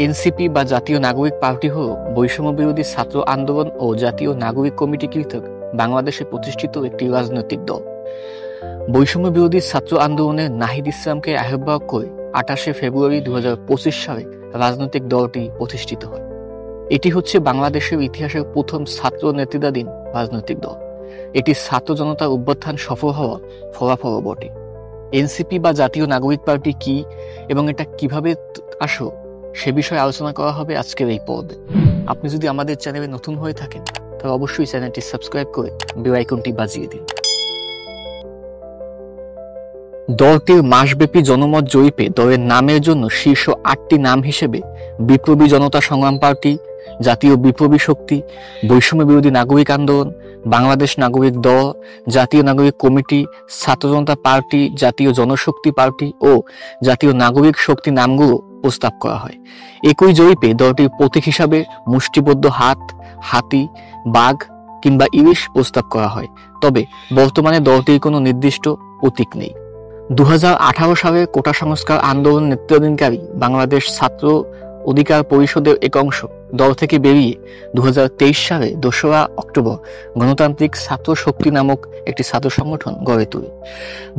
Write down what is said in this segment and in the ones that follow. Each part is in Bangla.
এনসিপি বা জাতীয় নাগরিক পার্টি হল বৈষম্য বিরোধী ছাত্র আন্দোলন ও জাতীয় নাগরিক কমিটি কর্তৃক বাংলাদেশে প্রতিষ্ঠিত একটি রাজনৈতিক দল। বৈষম্য বিরোধী ছাত্র আন্দোলনে নাহিদ ইসলামকে আহ্বায়ক করে 28 ফেব্রুয়ারি 2025 সালে রাজনৈতিক দলটি প্রতিষ্ঠিত হয়। এটি হচ্ছে বাংলাদেশের ইতিহাসের প্রথম ছাত্র নেতৃত্বাধীন রাজনৈতিক দল। এটি ছাত্র জনতার অভ্যুত্থান সফল হওয়ার ফলাফলও বটে। এনসিপি বা জাতীয় নাগরিক পার্টি কি এবং এটা কিভাবে আসো সে বিষয়ে আলোচনা করা হবে আজকের এই পর্বে। আপনি যদি আমাদের চ্যানেলে নতুন হয়ে থাকেন তাহলে অবশ্যই চ্যানেলটি সাবস্ক্রাইব করে বেল আইকনটি বাজিয়ে দিন। দলটির মাসব্যাপী জনমত জরিপে দলের নামের জন্য শীর্ষ 8টি নাম হিসেবে বিপ্লবী জনতা সংগ্রাম পার্টি, জাতীয় বিপ্লবী শক্তি, বৈষম্য বিরোধী নাগরিক আন্দোলন, বাংলাদেশ নাগরিক দল, জাতীয় নাগরিক কমিটি, ছাত্র জনতা পার্টি, জাতীয় জনশক্তি পার্টি ও জাতীয় নাগরিক শক্তি নামগুলো প্রস্তাব করা হয়। একই জরিপে দলটির প্রতীক হিসাবে মুষ্টিবদ্ধ হাত, হাতি, বাঘ কিংবা ইলিশ প্রস্তাব করা হয়। তবে বর্তমানে দলটির কোনো নির্দিষ্ট প্রতীক নেই। 2018 সালে কোটা সংস্কার আন্দোলন নেতৃত্বাধীনকারী বাংলাদেশ ছাত্র অধিকার পরিষদের এক অংশ দল থেকে বেরিয়ে 2023 সালে 2রা অক্টোবর গণতান্ত্রিক ছাত্র শক্তি নামক একটি ছাত্র সংগঠন গড়ে তোলে।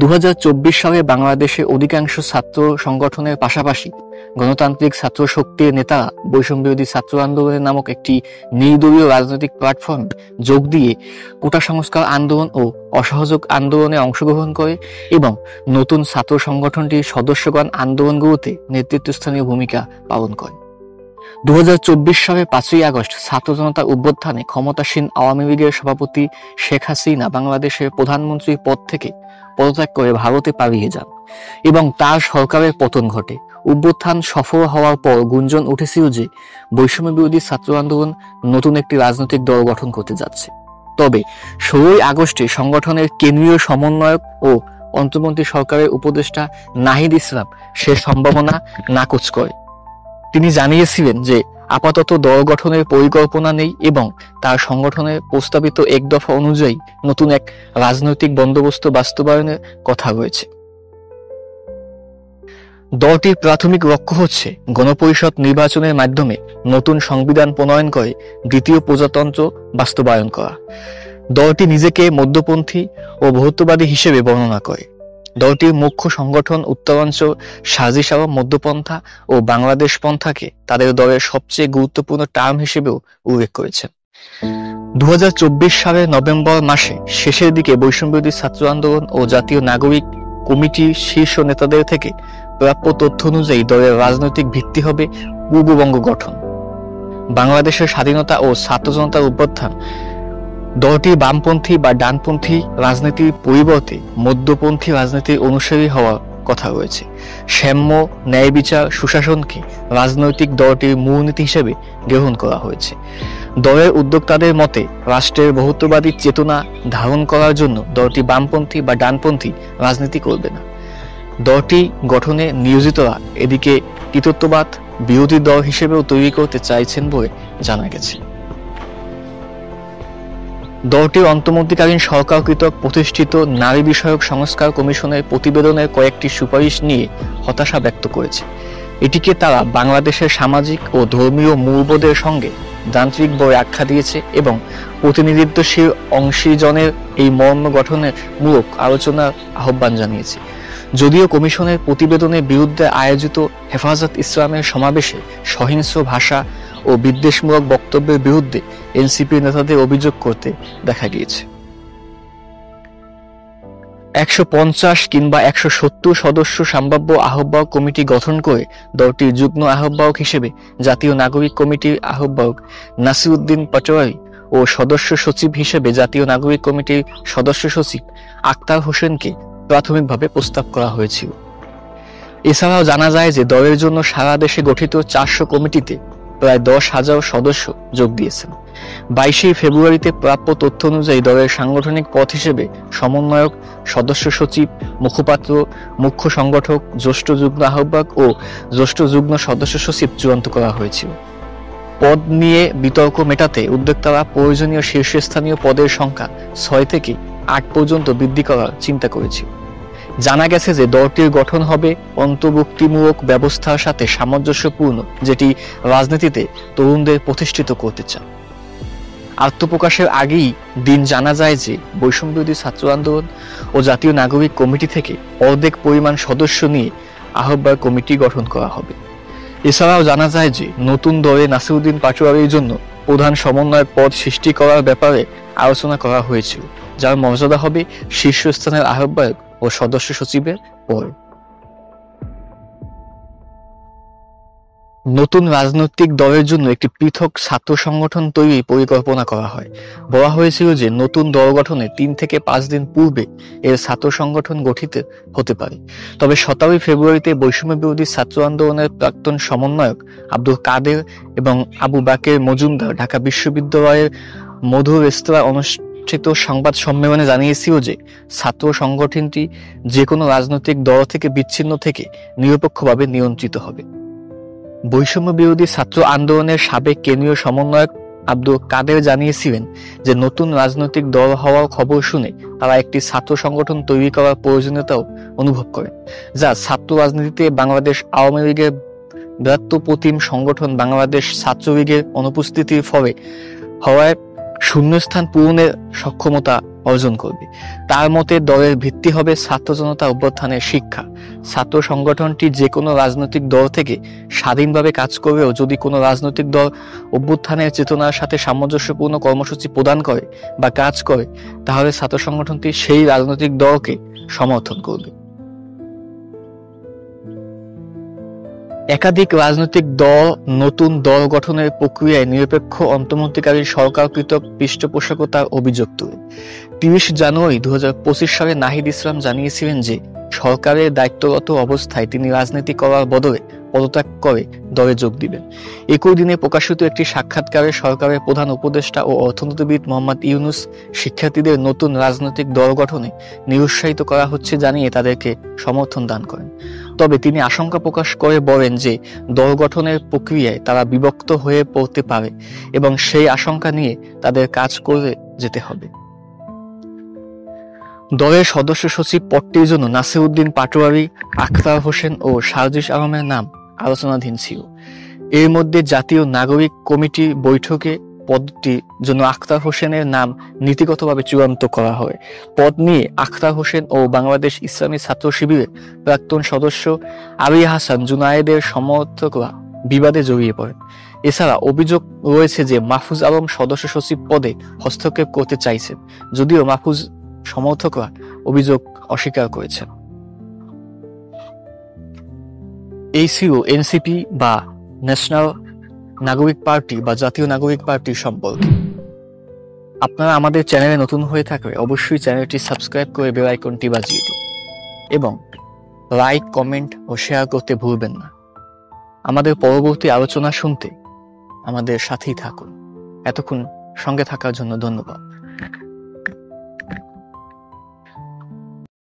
2024 সালে বাংলাদেশের অধিকাংশ ছাত্র সংগঠনের পাশাপাশি গণতান্ত্রিক ছাত্র শক্তির নেতারা বৈষম্য বিরোধী ছাত্র আন্দোলন নামক একটি নির্দলীয় রাজনৈতিক প্ল্যাটফর্মে যোগ দিয়ে কোটা সংস্কার আন্দোলন ও অসহযোগ আন্দোলনে অংশগ্রহণ করে এবং নতুন ছাত্র সংগঠনটির সদস্যগণ আন্দোলনগুলোতে নেতৃত্বস্থানীয় ভূমিকা পালন করে। 2024 সালে 5ই আগস্ট ছাত্র জনতা অভ্যুত্থানে ক্ষমতাসীন আওয়ামী লীগের সভাপতি শেখ হাসিনা বাংলাদেশের প্রধানমন্ত্রীর পদ থেকে পদত্যাগ করে ভারতে পালিয়ে যান এবং তার সরকারের পতন ঘটে। অভ্যুত্থান সফল হওয়ার পর গুঞ্জন উঠেছিল যে বৈষম্য বিরোধী ছাত্র আন্দোলন নতুন একটি রাজনৈতিক দল গঠন করতে যাচ্ছে। তবে 16ই আগস্টে সংগঠনের কেন্দ্রীয় সমন্বয়ক ও অন্তর্বর্তী সরকারের উপদেষ্টা নাহিদ ইসলাম সে সম্ভাবনা নাকচ করে। তিনি জানিয়েছিলেন যে আপাতত দল গঠনের পরিকল্পনা নেই এবং তার সংগঠনের প্রস্তাবিত এক দফা অনুযায়ী নতুন এক রাজনৈতিক বন্দোবস্ত বাস্তবায়নের কথা রয়েছে। দলটির প্রাথমিক লক্ষ্য হচ্ছে গণপরিষদ নির্বাচনের মাধ্যমে নতুন সংবিধান প্রণয়ন করে দ্বিতীয় প্রজাতন্ত্র বাস্তবায়ন করা। দলটি নিজেকে মধ্যপন্থী ও বহুত্ববাদী হিসেবে বর্ণনা করে। দলটির মুখ্য সংগঠন উত্তরাঞ্চল সাজিশ আওয়াম মধ্যপন্থা ও বাংলাদেশ পন্থাকে তাদের দলের সবচেয়ে গুরুত্বপূর্ণ টার্ম হিসেবেও উল্লেখ করেছেন। 2024 সালের নভেম্বর মাসে শেষের দিকে বৈষম্য বিরোধী ছাত্র আন্দোলন ও জাতীয় নাগরিক কমিটির শীর্ষ নেতাদের থেকে প্রাপ্য তথ্য অনুযায়ী দলের রাজনৈতিক ভিত্তি হবে পূর্ববঙ্গ গঠন। বাংলাদেশের স্বাধীনতা ও ছাত্র জনতার অভ্যুত্থান দলটির বামপন্থী বা ডানপন্থী রাজনীতির পরিবর্তে মধ্যপন্থী রাজনীতির অনুসারী হওয়ার কথা রয়েছে। সাম্য, ন্যায় বিচার, সুশাসনকে রাজনৈতিক দলটির মূলনীতি হিসেবে গ্রহণ করা হয়েছে। দলের উদ্যোক্তাদের মতে রাষ্ট্রের বহুত্ববাদী চেতনা ধারণ করার জন্য দলটি বামপন্থী বা ডানপন্থী রাজনীতি করবে না। দলটি গঠনে নিয়োজিতরা এদিকে কৃতত্ববাদ বিরোধী দল হিসেবেও তৈরি করতে চাইছেন বলে জানা গেছে। দলটির অন্তর্বর্তীকালীন সরকার কর্তৃক প্রতিষ্ঠিত নারী বিষয়ক সংস্কার কমিশনের প্রতিবেদনের কয়েকটি সুপারিশ নিয়ে হতাশা ব্যক্ত করেছে। এটিকে তারা বাংলাদেশের সামাজিক ও ধর্মীয় মূল্যবোধের সঙ্গে যান্ত্রিক বলে আখ্যা দিয়েছে এবং প্রতিনিধিত্বশীল অংশীজনের এই মর্ম গঠনের মূলক আলোচনার আহ্বান জানিয়েছে। যদিও কমিশনের প্রতিবেদনের বিরুদ্ধে আয়োজিত হেফাজত ইসলামের সমাবেশে সহিংস ভাষা ও বিদ্বেষমূলক বক্তব্যের বিরুদ্ধে এনসিপি নেতাদের অভিযোগ করতে দেখা গিয়েছে। 150 কিংবা 170 সদস্য সম্ভাব্য আহ্বায়ক কমিটি গঠন করে দলটির যুগ্ম আহ্বায়ক হিসেবে জাতীয় নাগরিক কমিটির আহ্বায়ক নাসিরউদ্দিন পাটোয়ারি ও সদস্য সচিব হিসেবে জাতীয় নাগরিক কমিটির সদস্য সচিব আক্তার হোসেনকে প্রাথমিকভাবে প্রস্তাব করা হয়েছিল। এছাড়াও জানা যায় যে দলের জন্য সারা দেশে গঠিত 400 কমিটিতে প্রায় 10,000 সদস্য যোগ দিয়েছেন। 22 ফেব্রুয়ারিতে প্রাপ্য তথ্য অনুযায়ী দলের সাংগঠনিক পদ হিসেবে সমন্বয়ক, সদস্য সচিব, মুখপাত্র, মুখ্য সংগঠক, জ্যেষ্ঠ যুগ্ম আহ্বায়ক ও জ্যেষ্ঠ যুগ্ম সদস্য সচিব চূড়ান্ত করা হয়েছিল। পদ নিয়ে বিতর্ক মেটাতে উদ্যোক্তারা প্রয়োজনীয় শীর্ষস্থানীয় পদের সংখ্যা 6 থেকে 8 পর্যন্ত বৃদ্ধি করার চিন্তা করেছিল। জানা গেছে যে দলটির গঠন হবে অন্তর্ভুক্তিমূলক ব্যবস্থার সাথে সামঞ্জস্যপূর্ণ, যেটি রাজনীতিতে তরুণদের প্রতিষ্ঠিত করতে চায়। আত্মপ্রকাশের আগেই দিন জানা যায় যে বৈষম্যবিরোধী ছাত্র আন্দোলন ও জাতীয় নাগরিক কমিটি থেকে অর্ধেক পরিমাণ সদস্য নিয়ে আহ্বায়ক কমিটি গঠন করা হবে। এছাড়াও জানা যায় যে নতুন দলে নাসিরউদ্দিন পাটোয়ারির জন্য প্রধান সমন্বয়ক পদ সৃষ্টি করার ব্যাপারে আলোচনা করা হয়েছিল, যার মর্যাদা হবে শীর্ষস্থানের আহ্বায়ক ও সদস্য সচিবের পদ। নতুন রাজনৈতিক দলের জন্য একটি পৃথক ছাত্র সংগঠন তৈরির পরিকল্পনা করা হয়। বলা হয়েছিল যে নতুন দল গঠনের 3 থেকে 5 দিন পূর্বে এর ছাত্র সংগঠন গঠিত হতে পারে। তবে 17 ফেব্রুয়ারিতে বৈষম্য বিরোধী ছাত্র আন্দোলনের প্রাক্তন সমন্বয়ক আব্দুল কাদের এবং আবু বাকের মজুমদার ঢাকা বিশ্ববিদ্যালয়ের মধু রেস্তোরাঁ অনুষ্ঠিত সংবাদ সম্মেলনে জানিয়েছিল যে ছাত্র সংগঠনটি যে কোনো রাজনৈতিক দল থেকে বিচ্ছিন্ন থেকে নিরপেক্ষভাবে নিয়ন্ত্রিত হবে। বৈষম্য বিরোধী ছাত্র আন্দোলনের সাবেক কেন্দ্রীয় সমন্বয়ক আব্দুল কাদের জানিয়েছিলেন যে নতুন রাজনৈতিক দল হওয়ার খবর শুনে তারা একটি ছাত্র সংগঠন তৈরি করার প্রয়োজনীয়তাও অনুভব করেন, যা ছাত্র রাজনীতিতে বাংলাদেশ আওয়ামী লীগের বৃহত্তম সংগঠন বাংলাদেশ ছাত্রলীগের অনুপস্থিতির ফলে হওয়ায় শূন্যস্থান পূরণের সক্ষমতা অর্জন করবে। তার মতে দলের ভিত্তি হবে ছাত্র জনতা অভ্যুত্থানের শিক্ষা। ছাত্র সংগঠনটি যে কোনো রাজনৈতিক দল থেকে স্বাধীনভাবে কাজ করলেও যদি কোনো রাজনৈতিক দল অভ্যুত্থানের চেতনার সাথে সামঞ্জস্যপূর্ণ কর্মসূচি প্রদান করে বা কাজ করে, তাহলে ছাত্র সংগঠনটি সেই রাজনৈতিক দলকে সমর্থন করবে। একাধিক রাজনৈতিক দল নতুন দল গঠনের প্রক্রিয়ায় নিরপেক্ষ অন্তর্বর্তীকালী সরকারকৃত পৃষ্ঠপোষকতার অভিযোগ তোলে। 30 জানুয়ারি 2025 সালে নাহিদ ইসলাম জানিয়েছিলেন যে সরকারের দায়িত্বরত অবস্থায় তিনি রাজনীতি করার বদলে পদত্যাগ করে দলে যোগ দিবেন। একই দিনে প্রকাশিত একটি সাক্ষাৎকারে সরকারের প্রধান উপদেষ্টা ও অর্থনীতিবিদ মোহাম্মদ ইউনূস শিক্ষার্থীদের নতুন রাজনৈতিক দল গঠনে নিরুৎসাহিত করা হচ্ছে জানিয়ে তাদেরকে সমর্থন দান করেন। তবে তিনি আশঙ্কা প্রকাশ করে বলেন যে দল গঠনের প্রক্রিয়ায় তারা বিভক্ত হয়ে পড়তে পারে এবং সেই আশঙ্কা নিয়ে তাদের কাজ করে যেতে হবে। দলের সদস্য সচিব পদটির জন্য নাসিরউদ্দিন পাটোয়ারি, আখতার হোসেন ও সার্জিস আলমের নাম আলোচনাধীন ছিল। এর মধ্যে জাতীয় নাগরিক কমিটির বৈঠকে পদটির জন্য আখতার হোসেনের নাম নীতিগতভাবে চূড়ান্ত করা হয়। পদ নিয়ে আখতার হোসেন ও বাংলাদেশ ইসলামী ছাত্র শিবিরের প্রাক্তন সদস্য আলী হাসান জুনায়েদের সমর্থকরা বিবাদে জড়িয়ে পড়েন। এছাড়া অভিযোগ রয়েছে যে মাহফুজ আলম সদস্য সচিব পদে হস্তক্ষেপ করতে চাইছেন, যদিও মাহফুজ সমর্থকরা অভিযোগ অস্বীকার করেছেন। এই ছিল এনসিপি বা ন্যাশনাল নাগরিক পার্টি বা জাতীয় নাগরিক পার্টির সম্পর্কে। আপনারা আমাদের চ্যানেলে নতুন হয়ে থাকলে অবশ্যই চ্যানেলটি সাবস্ক্রাইব করে বেল আইকনটি বাজিয়ে দিন এবং লাইক, কমেন্ট ও শেয়ার করতে ভুলবেন না। আমাদের পরবর্তী আলোচনা শুনতে আমাদের সাথেই থাকুন। এতক্ষণ সঙ্গে থাকার জন্য ধন্যবাদ।